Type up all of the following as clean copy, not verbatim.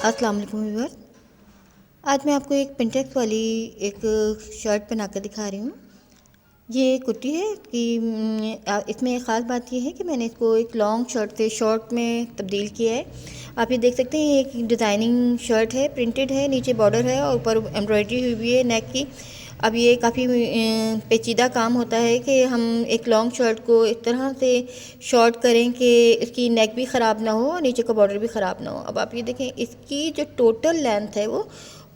अस्सलाम वालेकुम व्यूअर्स। आज मैं आपको एक पिंटेक्स वाली एक शर्ट पहना कर दिखा रही हूँ। ये कुर्ती है कि इसमें एक ख़ास बात ये है कि मैंने इसको एक लॉन्ग शर्ट से शॉर्ट में तब्दील किया है। आप ये देख सकते हैं, एक डिज़ाइनिंग शर्ट है, प्रिंटेड है, नीचे बॉर्डर है और ऊपर एम्ब्रॉयडरी हुई हुई है नेक की। अब ये काफ़ी पेचीदा काम होता है कि हम एक लॉन्ग शर्ट को इस तरह से शॉर्ट करें कि इसकी नेक भी ख़राब ना हो और नीचे का बॉर्डर भी ख़राब ना हो। अब आप ये देखें, इसकी जो टोटल लेंथ है वो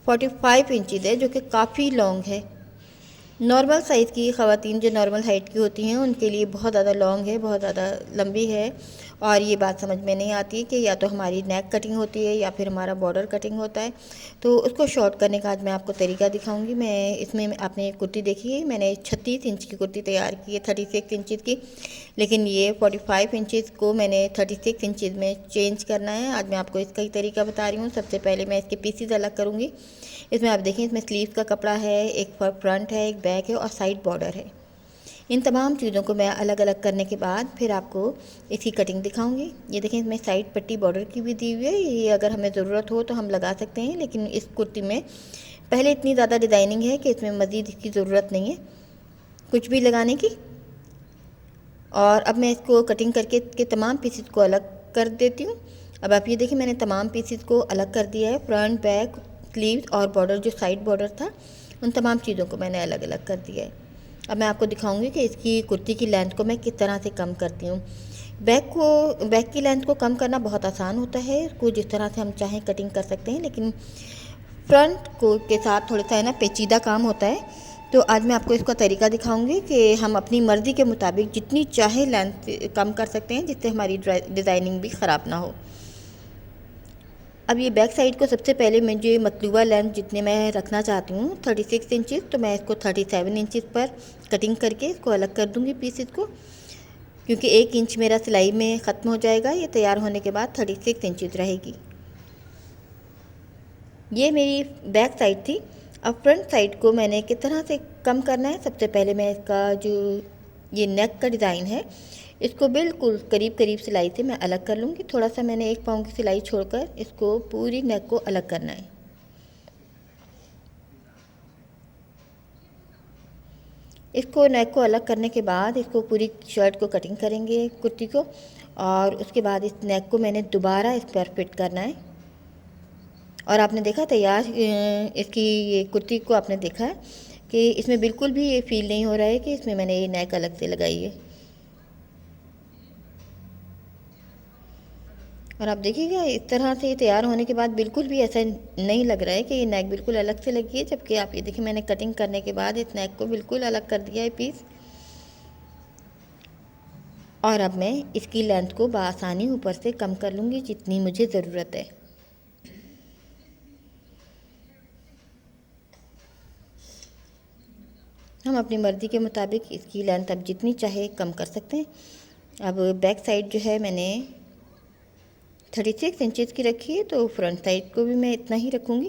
45 इंचज़ है, जो कि काफ़ी लॉन्ग है। नॉर्मल साइज़ की ख़वातीन जो नॉर्मल हाइट की होती हैं उनके लिए बहुत ज़्यादा लॉन्ग है, बहुत ज़्यादा लंबी है। और ये बात समझ में नहीं आती कि या तो हमारी नेक कटिंग होती है या फिर हमारा बॉर्डर कटिंग होता है। तो उसको शॉर्ट करने का आज मैं आपको तरीका दिखाऊंगी। मैं इसमें आपने कुर्ती देखी है, मैंने 36 इंच की कुर्ती तैयार की है, 36 इंचज़ की, लेकिन ये 45 इंचज़ को मैंने 36 इंचज़ में चेंज करना है। आज मैं आपको इसका ही तरीका बता रही हूँ। सबसे पहले मैं इसके पीसीज अलग करूँगी। इसमें आप देखें, इसमें स्लीव का कपड़ा है, एक फ्रंट है, एक बैक है और साइड बॉर्डर है। इन तमाम चीज़ों को मैं अलग अलग करने के बाद फिर आपको इसकी कटिंग दिखाऊंगी। ये देखें, इसमें साइड पट्टी बॉर्डर की भी दी हुई है। ये अगर हमें ज़रूरत हो तो हम लगा सकते हैं, लेकिन इस कुर्ती में पहले इतनी ज़्यादा डिज़ाइनिंग है कि इसमें मज़ीद इसकी ज़रूरत नहीं है कुछ भी लगाने की। और अब मैं इसको कटिंग करके के तमाम पीसेस को अलग कर देती हूँ। अब आप ये देखिए, मैंने तमाम पीसेस को अलग कर दिया है। फ्रंट, बैक, स्लीव्स और बॉर्डर, जो साइड बॉर्डर था, उन तमाम चीज़ों को मैंने अलग अलग कर दिया है। अब मैं आपको दिखाऊंगी कि इसकी कुर्ती की लेंथ को मैं किस तरह से कम करती हूँ। बैक की लेंथ को कम करना बहुत आसान होता है, इसको जिस तरह से हम चाहें कटिंग कर सकते हैं, लेकिन फ्रंट को के साथ थोड़ा सा है ना पेचीदा काम होता है। तो आज मैं आपको इसका तरीका दिखाऊंगी कि हम अपनी मर्ज़ी के मुताबिक जितनी चाहे लेंथ कम कर सकते हैं, जिससे हमारी डिज़ाइनिंग भी ख़राब ना हो। अब ये बैक साइड को सबसे पहले मुझे मतलूबा लेंथ जितने मैं रखना चाहती हूँ 36 इंचज़, तो मैं इसको 37 इंचज़ पर कटिंग करके इसको अलग कर दूँगी पीसेस को, क्योंकि 1 इंच मेरा सिलाई में ख़त्म हो जाएगा। ये तैयार होने के बाद 36 इंचज़ रहेगी। ये मेरी बैक साइड थी। अब फ्रंट साइड को मैंने किस तरह से कम करना है। सबसे पहले मैं इसका जो ये नेक का डिज़ाइन है, इसको बिल्कुल करीब करीब सिलाई से मैं अलग कर लूँगी। थोड़ा सा मैंने 1 पाँव की सिलाई छोड़कर इसको पूरी नेक को अलग करना है। इसको नेक को अलग करने के बाद इसको पूरी शर्ट को कटिंग करेंगे, कुर्ती को, और उसके बाद इस नेक को मैंने दोबारा इस पर फिट करना है। और आपने देखा तैयार इसकी ये कुर्ती को आपने देखा है कि इसमें बिल्कुल भी ये फील नहीं हो रहा है कि इसमें मैंने ये नेक अलग से लगाई है। और आप देखिएगा, इस तरह से तैयार होने के बाद बिल्कुल भी ऐसा नहीं लग रहा है कि ये नेक बिल्कुल अलग से लगी है, जबकि आप ये देखिए मैंने कटिंग करने के बाद इस नेक को बिल्कुल अलग कर दिया है पीस। और अब मैं इसकी लेंथ को बआसानी ऊपर से कम कर लूँगी जितनी मुझे ज़रूरत है। हम अपनी मर्ज़ी के मुताबिक इसकी लेंथ अब जितनी चाहे कम कर सकते हैं। अब बैक साइड जो है मैंने 36 इंचज़ की रखी है, तो फ्रंट साइड को भी मैं इतना ही रखूँगी।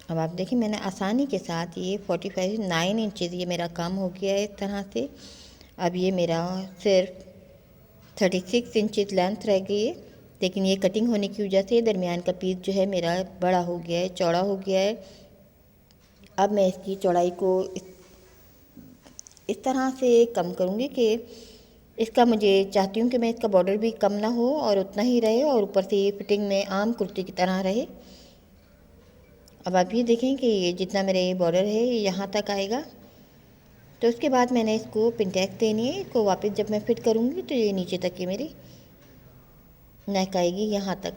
अब आप देखिए, मैंने आसानी के साथ ये 9 इंचज़ ये मेरा काम हो गया है इस तरह से। अब ये मेरा सिर्फ 36 इंचज़ लेंथ रह गई है, लेकिन ये कटिंग होने की वजह से दरमियान का पीस जो है मेरा बड़ा हो गया है, चौड़ा हो गया है। अब मैं इसकी चौड़ाई को इस तरह से कम करूँगी कि इसका, मुझे चाहती हूँ कि मैं इसका बॉर्डर भी कम ना हो और उतना ही रहे, और ऊपर से ये फिटिंग में आम कुर्ती की तरह रहे। अब आप ये देखें कि ये जितना मेरा ये बॉर्डर है ये यहाँ तक आएगा। तो उसके बाद मैंने इसको पिनटैक्स देनी है। इसको वापस जब मैं फिट करूँगी तो ये नीचे तक ये मेरी नेक आएगी, यहाँ तक।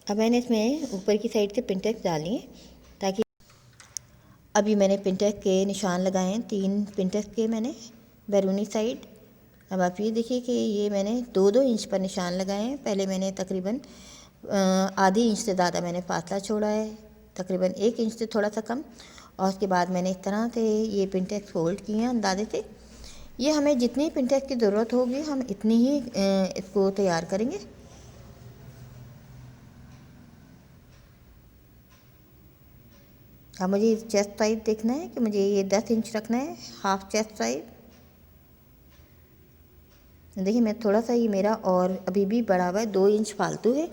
अब मैंने इसमें ऊपर की साइड से पिनटैक्स डाली है ताकि, अभी मैंने पिनटैक्स के निशान लगाए हैं, 3 पिनटैक्स के मैंने बैरूनी साइड। अब आप ये देखिए कि ये मैंने 2-2 इंच पर निशान लगाए हैं। पहले मैंने तकरीबन आधी इंच से ज़्यादा मैंने फासला छोड़ा है, तकरीबन 1 इंच से थोड़ा सा कम। और उसके बाद मैंने इस तरह से ये पिनटैक्स फोल्ड किए हैं अंदाजे से ये हमें जितनी पिंटेक्स की ज़रूरत होगी हम इतनी ही इसको तैयार करेंगे। अब मुझे चेस्ट साइज़ देखना है कि मुझे ये 10 इंच रखना है, हाफ चेस्ट साइज़। देखिए मैं थोड़ा सा, ये मेरा और अभी भी बढ़ा हुआ है, 2 इंच फालतू है।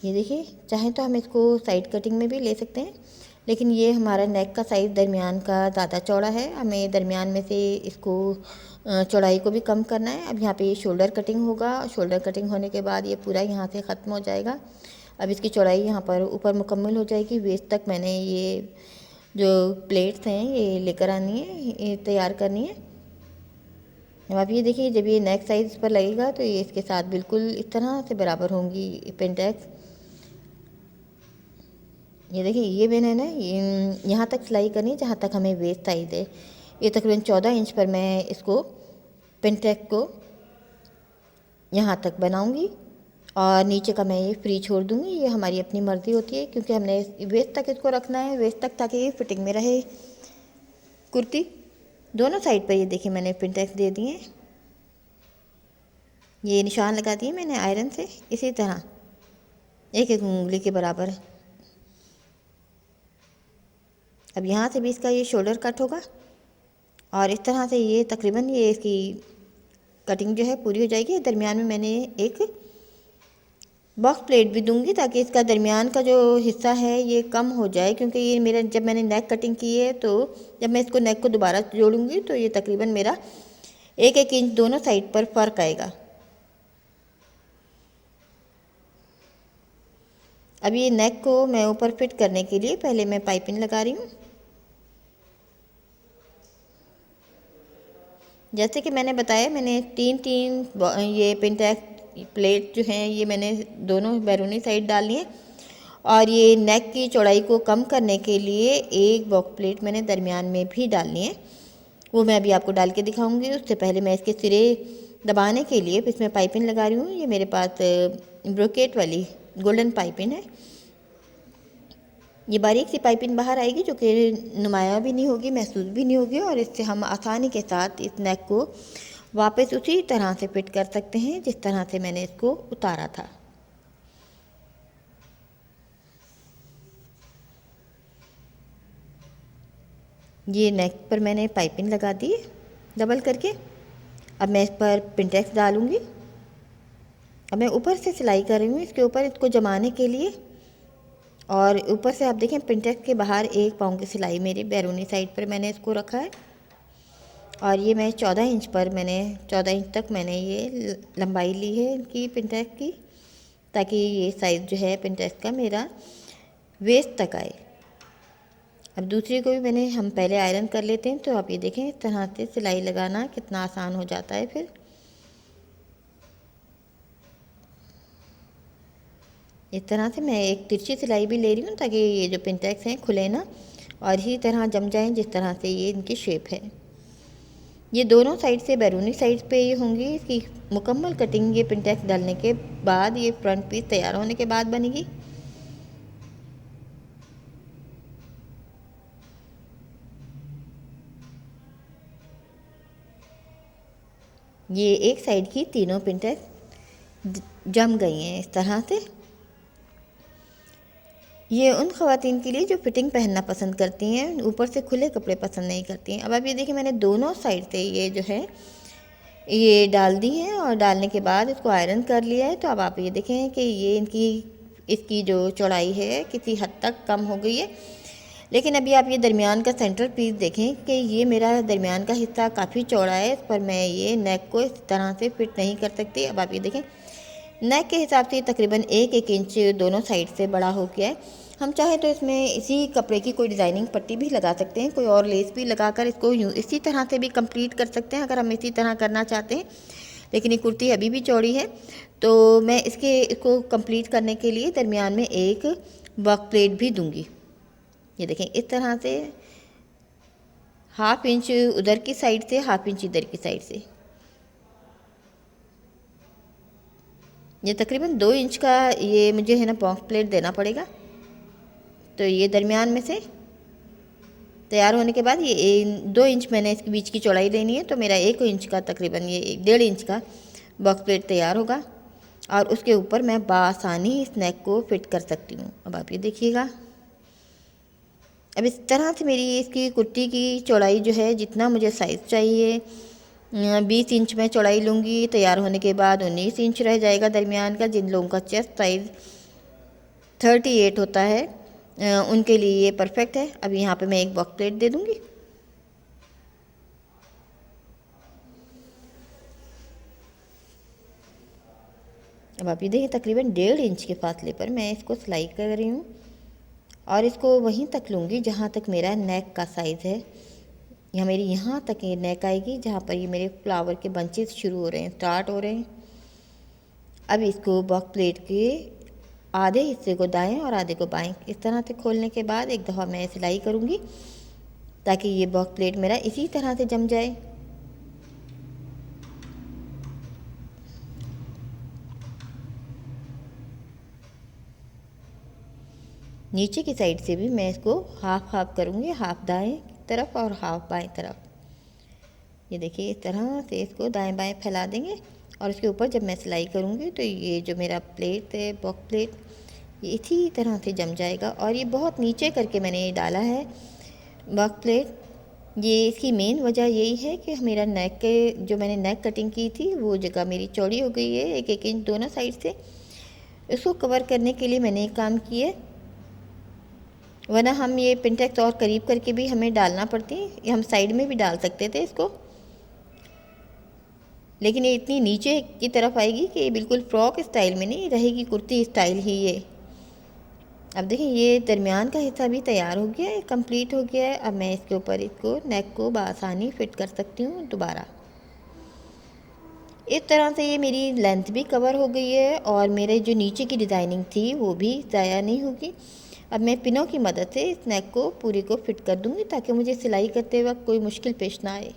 ये देखिए, चाहे तो हम इसको साइड कटिंग में भी ले सकते हैं, लेकिन ये हमारा नेक का साइज़ दरमियान का ज़्यादा चौड़ा है, हमें दरमियान में से इसको चौड़ाई को भी कम करना है। अब यहाँ पे ये शोल्डर कटिंग होगा, शोल्डर कटिंग होने के बाद ये पूरा यहाँ से ख़त्म हो जाएगा। अब इसकी चौड़ाई यहाँ पर ऊपर मुकम्मल हो जाएगी। वेस्ट तक मैंने ये जो प्लेट्स हैं ये लेकर आनी है, ये तैयार करनी है। अब आप ये देखिए, जब ये नेक साइज़ पर लगेगा तो ये इसके साथ बिल्कुल इस तरह से बराबर होंगी पिंटेक्स। ये देखिए, ये मैंने ना यहाँ तक सिलाई करनी है जहाँ तक हमें वेस्ट साइज़ है। ये तकरीबन 14 इंच पर मैं इसको पिंटेक्स को यहाँ तक बनाऊँगी और नीचे का मैं ये फ्री छोड़ दूँगी। ये हमारी अपनी मर्ज़ी होती है, क्योंकि हमने वेस्ट तक इसको रखना है, वेस्ट तक, ताकि ये फिटिंग में रहे कुर्ती। दोनों साइड पर ये देखिए मैंने पिंटेक्स दे दिए, ये निशान लगा दिए मैंने आयरन से, इसी तरह एक एक उंगली के बराबर। अब यहाँ से भी इसका ये शोल्डर कट होगा और इस तरह से ये तकरीबन ये इसकी कटिंग जो है पूरी हो जाएगी। दरमियान में मैंने एक बॉक्स प्लेट भी दूंगी, ताकि इसका दरमियान का जो हिस्सा है ये कम हो जाए, क्योंकि ये मेरा, जब मैंने नेक कटिंग की है तो जब मैं इसको नेक को दोबारा जोड़ूंगी तो ये तकरीबन मेरा 1-1 इंच दोनों साइड पर फ़र्क आएगा। अब ये नेक को मैं ऊपर फिट करने के लिए पहले मैं पाइपिंग लगा रही हूँ। जैसे कि मैंने बताया, मैंने 3-3 ये पिंटेक्स प्लेट जो हैं ये मैंने दोनों बैरूनी साइड डाली है, और ये नेक की चौड़ाई को कम करने के लिए एक बॉक्स प्लेट मैंने दरमियान में भी डालनी है। वो मैं अभी आपको डाल के दिखाऊंगी। उससे पहले मैं इसके सिरे दबाने के लिए इसमें पाइपिंग लगा रही हूँ। ये मेरे पास ब्रोकेट वाली गोल्डन पाइपिंग है। ये बारीक सी पाइपिंग बाहर आएगी, जो कि नुमाया भी नहीं होगी, महसूस भी नहीं होगी, और इससे हम आसानी के साथ इस नेक को वापस उसी तरह से फिट कर सकते हैं जिस तरह से मैंने इसको उतारा था। ये नेक पर मैंने पाइपिंग लगा दी डबल करके। अब मैं इस पर पिंटेक्स डालूंगी। अब मैं ऊपर से सिलाई कर रही हूँ इसके ऊपर, इसको जमाने के लिए, और ऊपर से आप देखें पिंटेक्स के बाहर 1 पाँव की सिलाई मेरी बैरूनी साइड पर मैंने इसको रखा है, और ये मैं 14 इंच पर, मैंने 14 इंच तक मैंने ये लंबाई ली है इनकी पिंटेक्स की, ताकि ये साइज़ जो है पिंटेक्स का मेरा वेस्ट तक आए। अब दूसरी को भी मैंने, हम पहले आयरन कर लेते हैं, तो आप ये देखें इस तरह से सिलाई लगाना कितना आसान हो जाता है। फिर इस तरह से मैं एक तिरछी सिलाई भी ले रही हूँ, ताकि ये जो पिंटेक्स हैं खुले ना और इसी तरह जम जाएं जिस तरह से ये इनकी शेप है। ये दोनों साइड से बैरूनी साइड पे ये होंगी। इसकी मुकम्मल कटिंग ये पिंटेक्स डालने के बाद, ये फ्रंट पीस तैयार होने के बाद बनेगी। ये एक साइड की तीनों पिंटेक्स जम गई हैं इस तरह से। ये उन ख़वातीन के लिए जो फिटिंग पहनना पसंद करती हैं, ऊपर से खुले कपड़े पसंद नहीं करती हैं। अब आप ये देखिए, मैंने दोनों साइड से ये जो है ये डाल दी है, और डालने के बाद इसको आयरन कर लिया है। तो अब आप ये देखें कि ये इसकी जो चौड़ाई है किसी हद तक कम हो गई है। लेकिन अभी आप ये दरमियान का सेंटर पीस देखें कि ये मेरा दरमियान का हिस्सा काफ़ी चौड़ा है, इस पर मैं ये नेक को इस तरह से फिट नहीं कर सकती। अब आप ये देखें, नेक के हिसाब से तकरीबन 1-1 इंच दोनों साइड से बड़ा हो गया है। हम चाहें तो इसमें इसी कपड़े की कोई डिज़ाइनिंग पट्टी भी लगा सकते हैं, कोई और लेस भी लगाकर इसको यूँ इसी तरह से भी कंप्लीट कर सकते हैं, अगर हम इसी तरह करना चाहते हैं। लेकिन ये कुर्ती अभी भी चौड़ी है, तो मैं इसको कंप्लीट करने के लिए दरमियान में एक वर्क प्लेट भी दूंगी। ये देखें इस तरह से 1/2 इंच उधर की साइड से, 1/2 इंच इधर की साइड से। ये तकरीबन 2 इंच का ये मुझे है ना बॉक्स प्लेट देना पड़ेगा। तो ये दरमियान में से तैयार होने के बाद ये 2 इंच मैंने इसके बीच की चौड़ाई लेनी है, तो मेरा 1 इंच का तकरीबन ये 1.5 इंच का बॉक्स प्लेट तैयार होगा और उसके ऊपर मैं बआसानी इस नेक को फिट कर सकती हूँ। अब आप ये देखिएगा, अब इस तरह से मेरी इसकी कुर्ती की चौड़ाई जो है, जितना मुझे साइज़ चाहिए 20 इंच मैं चौड़ाई लूँगी। तैयार होने के बाद 19 इंच रह जाएगा दरमियान का। जिन लोगों का चेस्ट साइज़ 38 होता है उनके लिए ये परफेक्ट है। अब यहाँ पे मैं एक बॉक्स प्लेट दे दूँगी। अब आप ये देखिए, तकरीबन 1.5 इंच के फासले पर मैं इसको सिलाई कर रही हूँ और इसको वहीं तक लूँगी जहाँ तक मेरा नेक का साइज़ है। या मेरी यहाँ तक ये नेक आएगी जहाँ पर ये मेरे फ्लावर के बंचेस शुरू हो रहे हैं, स्टार्ट हो रहे हैं। अब इसको बॉक्स प्लेट के आधे हिस्से को दाएं और आधे को बाएं इस तरह से खोलने के बाद एक दफ़ा मैं सिलाई करूँगी ताकि ये बॉक्स प्लेट मेरा इसी तरह से जम जाए। नीचे की साइड से भी मैं इसको हाफ हाफ करूँगी, हाफ दाएं तरफ और हाफ बाएं तरफ। ये देखिए, इस तरह से इसको दाएं बाएं फैला देंगे और इसके ऊपर जब मैं सिलाई करूँगी तो ये जो मेरा प्लेट है, बॉक्स प्लेट, ये इसी तरह से जम जाएगा। और ये बहुत नीचे करके मैंने ये डाला है बॉक्स प्लेट। ये इसकी मेन वजह यही है कि मेरा नेक के जो मैंने नेक कटिंग की थी वो जगह मेरी चौड़ी हो गई है 1-1 इंच दोनों साइड से। इसको कवर करने के लिए मैंने एक काम किया है, वरना हम ये पिनटेक्स और करीब करके भी हमें डालना पड़ती है। हम साइड में भी डाल सकते थे इसको, लेकिन ये इतनी नीचे की तरफ आएगी कि बिल्कुल फ्रॉक स्टाइल में नहीं रहेगी, कुर्ती स्टाइल ही ये। अब देखिए, ये दरमियान का हिस्सा भी तैयार हो गया है, कंप्लीट हो गया है। अब मैं इसके ऊपर इसको नेक को बआसानी फिट कर सकती हूँ दोबारा। इस तरह से ये मेरी लेंथ भी कवर हो गई है और मेरे जो नीचे की डिज़ाइनिंग थी वो भी ज़ाया नहीं होगी। अब मैं पिनों की मदद से इस नेक को पूरी को फिट कर दूँगी ताकि मुझे सिलाई करते वक्त कोई मुश्किल पेश ना आए।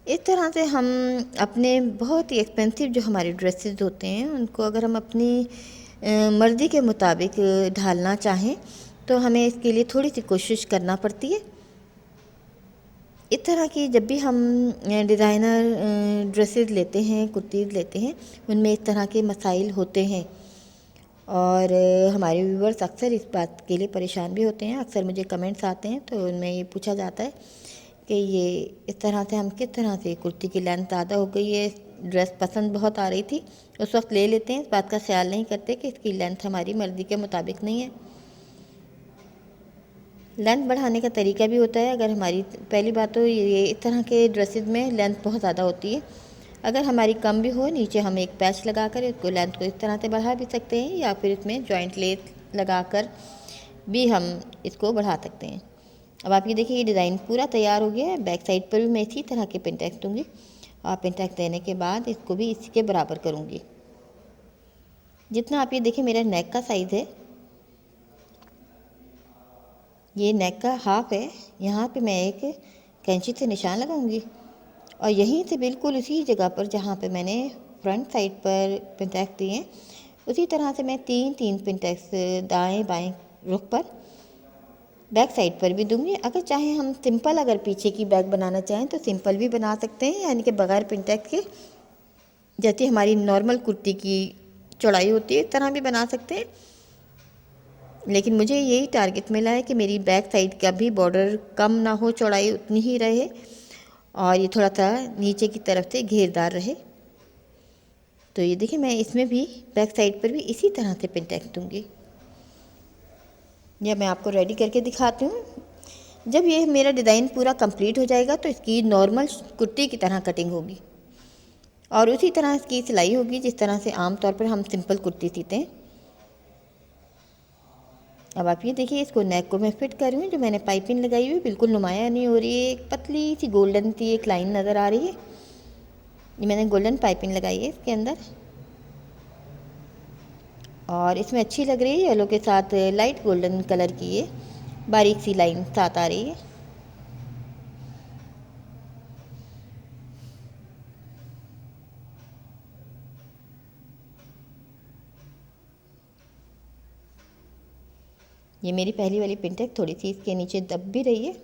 इस तरह से हम अपने बहुत ही एक्सपेंसिव जो हमारे ड्रेसेस होते हैं उनको अगर हम अपनी मर्ज़ी के मुताबिक ढालना चाहें तो हमें इसके लिए थोड़ी सी कोशिश करना पड़ती है। इस तरह की जब भी हम डिज़ाइनर ड्रेसेस लेते हैं, कुर्तीज़ लेते हैं, उनमें इस तरह के मसाइल होते हैं और हमारे व्यूवर्स अक्सर इस बात के लिए परेशान भी होते हैं। अक्सर मुझे कमेंट्स आते हैं तो उनमें ये पूछा जाता है कि ये इस तरह से हम किस तरह से, कुर्ती की लेंथ ज़्यादा हो गई है, ड्रेस पसंद बहुत आ रही थी, उस वक्त ले लेते हैं, इस बात का ख्याल नहीं करते कि इसकी लेंथ हमारी मर्ज़ी के मुताबिक नहीं है। लेंथ बढ़ाने का तरीका भी होता है। अगर हमारी, पहली बात तो ये इस तरह के ड्रेसेस में लेंथ बहुत ज़्यादा होती है, अगर हमारी कम भी हो, नीचे हम एक पैच लगाकर इसको लेंथ को इस तरह से बढ़ा भी सकते हैं या फिर इसमें जॉइंट लेस लगाकर भी हम इसको बढ़ा सकते हैं। अब आप ये देखिए, ये डिज़ाइन पूरा तैयार हो गया है। बैक साइड पर भी मैं इसी तरह के पिनटेक्स दूँगी और पिनटेक्स देने के बाद इसको भी इसी के बराबर करूँगी। जितना आप ये देखिए मेरा नेक का साइज़ है, ये नेक का हाफ है, यहाँ पे मैं एक कैंची से निशान लगाऊंगी और यहीं से बिल्कुल उसी जगह पर जहाँ पे मैंने फ्रंट साइड पर पिनटेक्स दिए उसी तरह से मैं 3-3 पिनटेक्स दाएं बाएं रुख पर बैक साइड पर भी दूंगी। अगर चाहें हम सिंपल, अगर पीछे की बैक बनाना चाहें तो सिंपल भी बना सकते हैं, यानी कि बगैर पिनटेक्स के, जैसे हमारी नॉर्मल कुर्ती की चौड़ाई होती है इस तरह भी बना सकते हैं। लेकिन मुझे यही टारगेट मिला है कि मेरी बैक साइड का भी बॉर्डर कम ना हो, चौड़ाई उतनी ही रहे और ये थोड़ा सा नीचे की तरफ से घेरदार रहे। तो ये देखिए, मैं इसमें भी बैक साइड पर भी इसी तरह से पिनटेक्स दूँगी। यह मैं आपको रेडी करके दिखाती हूँ। जब ये मेरा डिज़ाइन पूरा कंप्लीट हो जाएगा तो इसकी नॉर्मल कुर्ती की तरह कटिंग होगी और उसी तरह इसकी सिलाई होगी जिस तरह से आम तौर पर हम सिंपल कुर्ती सीते हैं। अब आप ये देखिए, इसको नेक को मैं फिट कर रही हूँ। जो मैंने पाइपिंग लगाई हुई बिल्कुल नुमाया नहीं हो रही है, एक पतली सी गोल्डन सी एक लाइन नज़र आ रही है। ये मैंने गोल्डन पाइपिंग लगाई है इसके अंदर और इसमें अच्छी लग रही है, येलो के साथ लाइट गोल्डन कलर की ये बारीक सी लाइन साथ आ रही है। ये मेरी पहली वाली पिंटेक्स थोड़ी सी इसके नीचे दब भी रही है,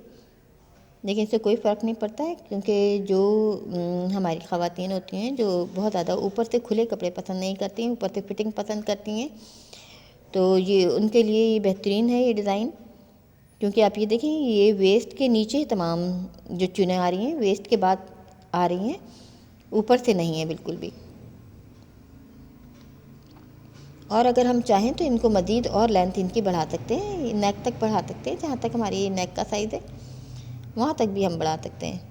लेकिन इससे कोई फ़र्क नहीं पड़ता है, क्योंकि जो हमारी ख़वातीन होती हैं जो बहुत ज़्यादा ऊपर से खुले कपड़े पसंद नहीं करती हैं, ऊपर से फिटिंग पसंद करती हैं, तो ये उनके लिए ये बेहतरीन है ये डिज़ाइन। क्योंकि आप ये देखें, ये वेस्ट के नीचे तमाम जो चुनें आ रही हैं वेस्ट के बाद आ रही हैं, ऊपर से नहीं है बिल्कुल भी। और अगर हम चाहें तो इनको मज़ीद और लेंथ इनकी बढ़ा सकते हैं, नेक तक बढ़ा सकते हैं, जहाँ तक हमारी नेक का साइज़ है वहाँ तक भी हम बढ़ा सकते हैं।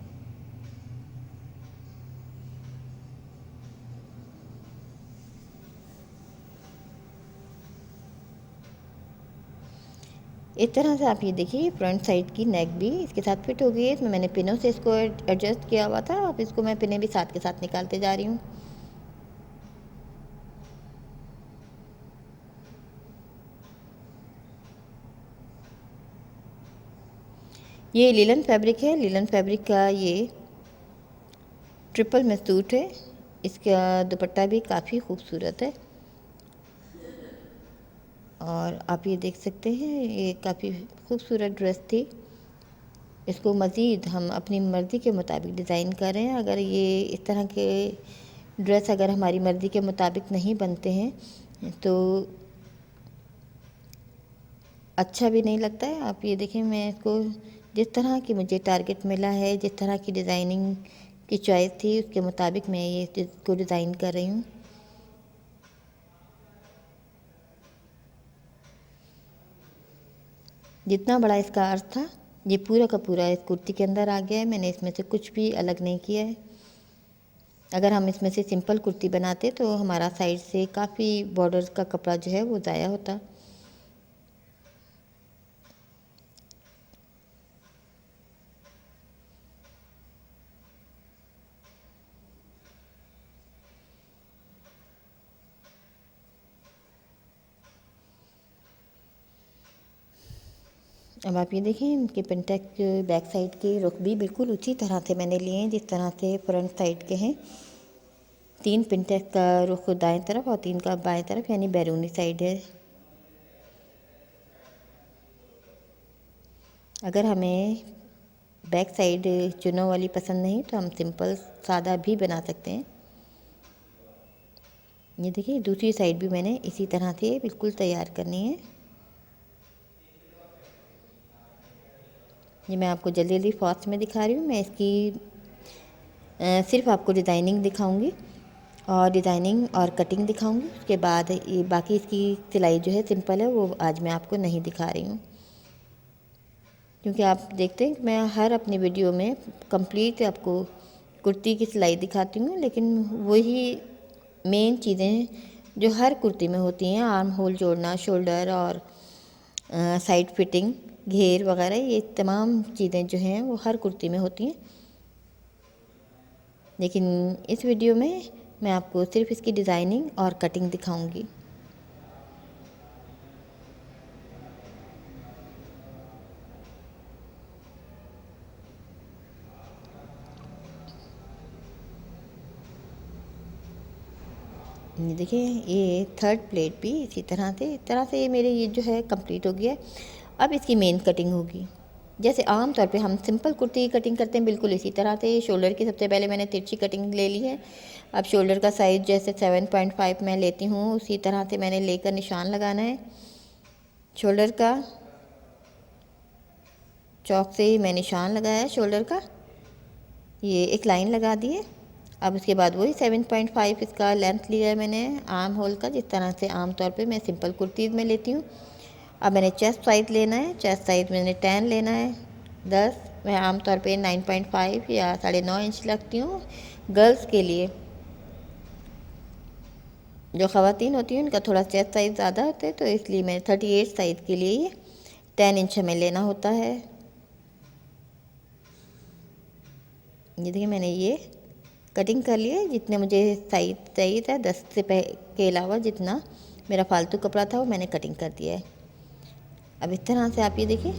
इस तरह से आप ये देखिए फ्रंट साइड की नेक भी इसके साथ फिट हो गई है। इसमें मैंने पिनों से इसको एडजस्ट किया हुआ था, अब इसको मैं पिनें भी साथ के साथ निकालते जा रही हूँ। ये लिलन फैब्रिक है, लिलन फैब्रिक का ये ट्रिपल में सूट है। इसका दुपट्टा भी काफ़ी खूबसूरत है और आप ये देख सकते हैं ये काफ़ी खूबसूरत ड्रेस थी। इसको मज़ीद हम अपनी मर्ज़ी के मुताबिक डिज़ाइन कर रहे हैं। अगर ये इस तरह के ड्रेस अगर हमारी मर्ज़ी के मुताबिक नहीं बनते हैं तो अच्छा भी नहीं लगता है। आप ये देखें, मैं इसको जिस तरह की मुझे टारगेट मिला है, जिस तरह की डिज़ाइनिंग की चॉइस थी उसके मुताबिक मैं ये इसको डिज़ाइन कर रही हूँ। जितना बड़ा इसका अर्थ था ये पूरा का पूरा इस कुर्ती के अंदर आ गया है। मैंने इसमें से कुछ भी अलग नहीं किया है। अगर हम इसमें से सिंपल कुर्ती बनाते तो हमारा साइड से काफ़ी बॉर्डर का कपड़ा जो है वो ज़ाया होता। अब आप ये देखें, इनके पेंटेक बैक साइड के रुख भी बिल्कुल उसी तरह से मैंने लिए हैं जिस तरह से फ्रंट साइड के हैं। 3 पेंटेक का रुख दाएं तरफ और 3 का बाएं तरफ, यानी बैरूनी साइड है। अगर हमें बैक साइड चुनों वाली पसंद नहीं तो हम सिंपल सादा भी बना सकते हैं। ये देखिए दूसरी साइड भी मैंने इसी तरह से बिल्कुल तैयार करनी है। ये मैं आपको जल्दी जल्दी फास्ट में दिखा रही हूँ। मैं इसकी सिर्फ आपको डिज़ाइनिंग दिखाऊंगी और डिज़ाइनिंग और कटिंग दिखाऊंगी। उसके बाद ये बाकी इसकी सिलाई जो है सिंपल है, वो आज मैं आपको नहीं दिखा रही हूँ, क्योंकि आप देखते हैं कि मैं हर अपनी वीडियो में कंप्लीट आपको कुर्ती की सिलाई दिखाती हूँ, लेकिन वही मेन चीज़ें जो हर कुर्ती में होती हैं, आर्म होल जोड़ना, शोल्डर और साइड फिटिंग, घेर वगैरह, ये तमाम चीज़ें जो हैं वो हर कुर्ती में होती हैं। लेकिन इस वीडियो में मैं आपको सिर्फ इसकी डिज़ाइनिंग और कटिंग दिखाऊंगी। ये देखिए ये थर्ड प्लेट भी इसी तरह से ये मेरे ये जो है कंप्लीट हो गया है। अब इसकी मेन कटिंग होगी। जैसे आम तौर पे हम सिंपल कुर्ती की कटिंग करते हैं, बिल्कुल इसी तरह से शोल्डर की सबसे पहले मैंने तिरछी कटिंग ले ली है। अब शोल्डर का साइज़ जैसे 7.5 मैं लेती हूँ, उसी तरह से मैंने लेकर निशान लगाना है। शोल्डर का चौक से ही मैं निशान लगाया है शोल्डर का, ये एक लाइन लगा दी है। अब उसके बाद वही 7.5 इसका लेंथ लिया है मैंने आर्म होल का, जिस तरह से आम तौर पे मैं सिंपल कुर्तीज़ में लेती हूँ। अब मैंने चेस्ट साइज़ लेना है, चेस्ट साइज़ मैंने 10 लेना है, 10। मैं आम तौर पे 9.5 या 9.5 इंच रखती हूँ गर्ल्स के लिए। जो ख़वातीन होती हैं उनका थोड़ा चेस्ट साइज़ ज़्यादा होता है, तो इसलिए मैं 38 साइज़ के लिए ये 10 इंच हमें लेना होता है। ये देखिए मैंने ये कटिंग कर लिया है, जितने मुझे साइज़ चाहिए था 10 से के अलावा जितना मेरा फालतू कपड़ा था वो मैंने कटिंग कर दिया है। अब इस तरह से आप ये देखिए,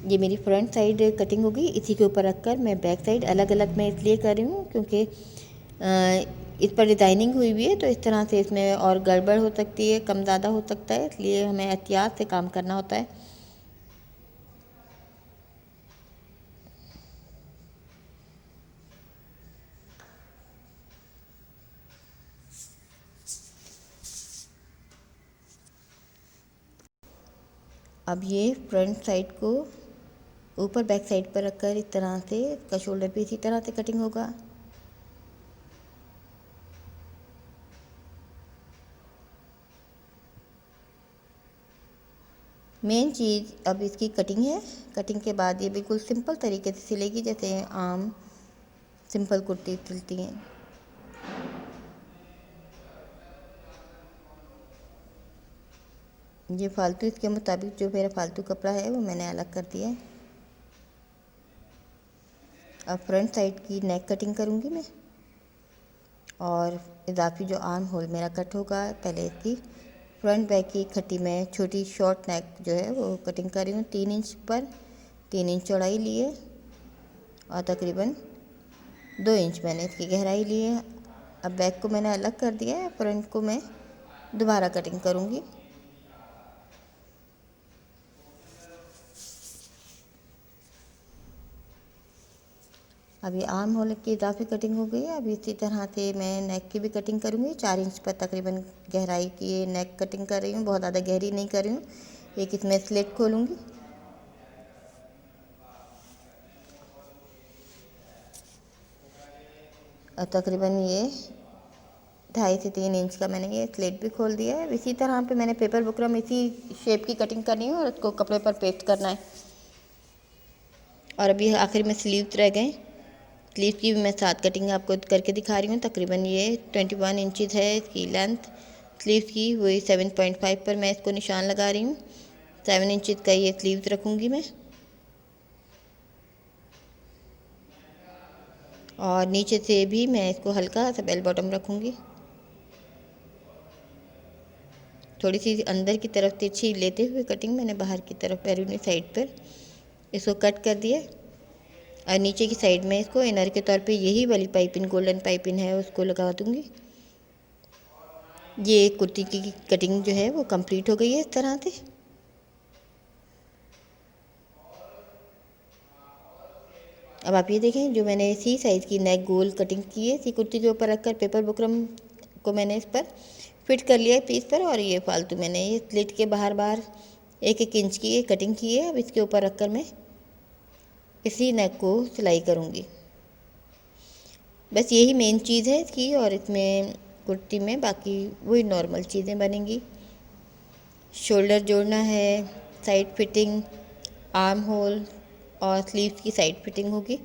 ये मेरी फ्रंट साइड कटिंग होगी। इसी के ऊपर रखकर मैं बैक साइड अलग अलग मैं इसलिए कर रही हूँ क्योंकि इस पर डिज़ाइनिंग हुई हुई है, तो इस तरह से इसमें और गड़बड़ हो सकती है, कम ज़्यादा हो सकता है, इसलिए हमें एहतियात से काम करना होता है। अब ये फ्रंट साइड को ऊपर बैक साइड पर रखकर इस तरह से, इसका शोल्डर भी इसी तरह से कटिंग होगा। मेन चीज़ अब इसकी कटिंग है। कटिंग के बाद ये बिल्कुल सिंपल तरीके से सिलेगी, जैसे आम सिंपल कुर्ती सिलती हैं। ये फालतू, इसके मुताबिक जो मेरा फालतू कपड़ा है वो मैंने अलग कर दिया है। अब फ्रंट साइड की नेक कटिंग करूँगी मैं, और इजाफी जो आर्म होल मेरा कट होगा, पहले इसकी फ्रंट बैक की इकट्ठी मैं छोटी शॉर्ट नेक जो है वो कटिंग कर रही हूँ। 3 इंच पर 3 इंच चौड़ाई ली है और तकरीबन 2 इंच मैंने इसकी गहराई ली है। अब बैक को मैंने अलग कर दिया है, फ्रंट को मैं दोबारा कटिंग करूँगी। अब ये आर्म होल की इजाफी कटिंग हो गई है। अब इसी तरह से मैं नेक की भी कटिंग करूँगी। 4 इंच पर तकरीबन गहराई की नेक कटिंग कर रही हूँ, बहुत ज़्यादा गहरी नहीं कर रही हूँ। एक इसमें स्लिट खोलूँगी और तकरीबन ये 2.5 से 3 इंच का मैंने ये स्लिट भी खोल दिया है। इसी तरह पे मैंने पेपर बुकरम इसी शेप की कटिंग करनी है और उसको कपड़े पर पेस्ट करना है। और अभी आखिर में स्लीव्स रह गए। स्लीव की भी मैं 7 कटिंग आपको करके दिखा रही हूँ। तकरीबन ये 21 इंचज़ है इसकी लेंथ स्लीव की, वही 7.5 पर मैं इसको निशान लगा रही हूँ। 7 इंचज़ का ये स्लीव्स रखूँगी मैं, और नीचे से भी मैं इसको हल्का सा बेल बॉटम रखूँगी। थोड़ी सी अंदर की तरफ तिरछी लेते हुए कटिंग मैंने बाहर की तरफ बैरूनी साइड पर इसको कट कर दिया। और नीचे की साइड में इसको इनर के तौर पे यही वाली पाइपिंग, गोल्डन पाइपिंग है, उसको लगा दूँगी। ये कुर्ती की कटिंग जो है वो कंप्लीट हो गई है इस तरह से। अब आप ये देखें, जो मैंने सी साइज़ की नेक गोल कटिंग की है, सी कुर्ती के ऊपर रखकर पेपर बुकरम को मैंने इस पर फिट कर लिया है पीस पर, और ये फालतू मैंने ये स्लिट के बाहर बाहर 1-1 इंच की ये कटिंग की है। अब इसके ऊपर रखकर मैं इसी नेक को सिलाई करूँगी। बस यही मेन चीज़ है इसकी, और इसमें कुर्ती में बाकी वही नॉर्मल चीज़ें बनेंगी। शोल्डर जोड़ना है, साइड फिटिंग, आर्म होल और स्लीव्स की साइड फिटिंग होगी।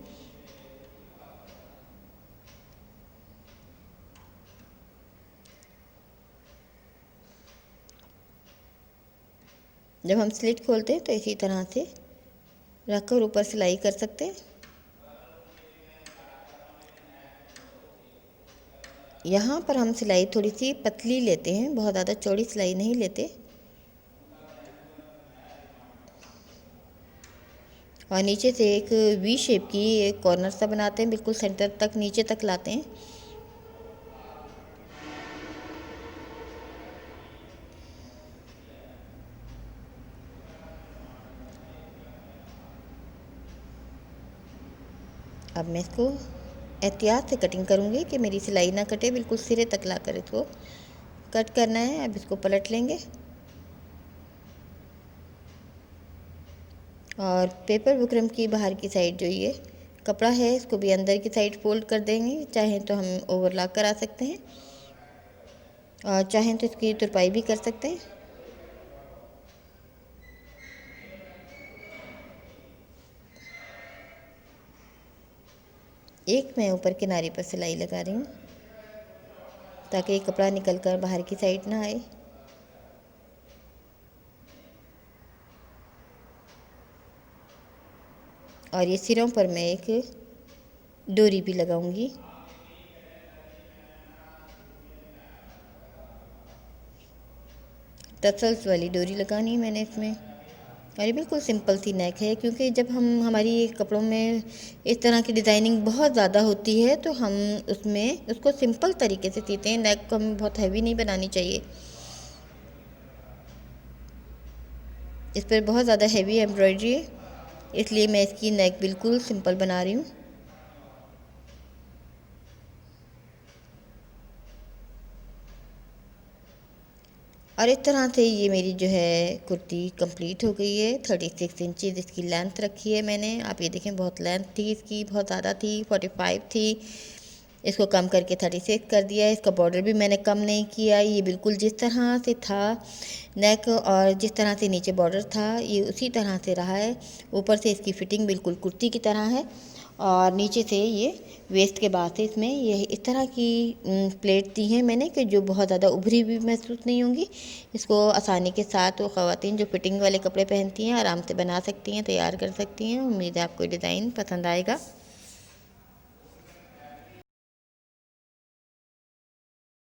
जब हम स्लिट खोलते हैं तो इसी तरह से रखकर ऊपर सिलाई कर सकते हैं। यहाँ पर हम सिलाई थोड़ी सी पतली लेते हैं, बहुत ज़्यादा चौड़ी सिलाई नहीं लेते। और नीचे से एक वी शेप की एक कॉर्नर सा बनाते हैं, बिल्कुल सेंटर तक नीचे तक लाते हैं। अब मैं इसको एहतियात से कटिंग करूँगी कि मेरी सिलाई ना कटे, बिल्कुल सिरे तक लाकर इसको कट करना है। अब इसको पलट लेंगे और पेपर बुकरम की बाहर की साइड जो ये कपड़ा है इसको भी अंदर की साइड फोल्ड कर देंगे। चाहें तो हम ओवरलॉक करा सकते हैं और चाहें तो इसकी तुरपाई भी कर सकते हैं। एक मैं ऊपर किनारे पर सिलाई लगा रही हूँ ताकि कपड़ा निकल कर बाहर की साइड ना आए। और ये सिरों पर मैं एक डोरी भी लगाऊंगी। टसल्स वाली डोरी लगानी है मैंने इसमें। और ये बिल्कुल सिंपल सी नेक है, क्योंकि जब हम हमारी कपड़ों में इस तरह की डिज़ाइनिंग बहुत ज़्यादा होती है तो हम उसमें उसको सिंपल तरीके से सीते हैं। नेक को हमें बहुत हैवी नहीं बनानी चाहिए। इस पर बहुत ज़्यादा हैवी एम्ब्रॉयडरी है, इसलिए मैं इसकी नेक बिल्कुल सिंपल बना रही हूँ। और इस तरह से ये मेरी जो है कुर्ती कंप्लीट हो गई है। 36 इंचज़ इसकी लेंथ रखी है मैंने। आप ये देखें, बहुत लेंथ थी इसकी, बहुत ज़्यादा थी, 45 थी। इसको कम करके 36 कर दिया है। इसका बॉर्डर भी मैंने कम नहीं किया, ये बिल्कुल जिस तरह से था नेक और जिस तरह से नीचे बॉर्डर था ये उसी तरह से रहा है। ऊपर से इसकी फ़िटिंग बिल्कुल कुर्ती की तरह है और नीचे से ये वेस्ट के बाद से इसमें ये इस तरह की प्लेट दी है मैंने कि जो बहुत ज़्यादा उभरी भी महसूस नहीं होंगी। इसको आसानी के साथ वो ख़वातीन जो फिटिंग वाले कपड़े पहनती हैं आराम से बना सकती हैं, तैयार कर सकती हैं। उम्मीद है आपको डिज़ाइन पसंद आएगा।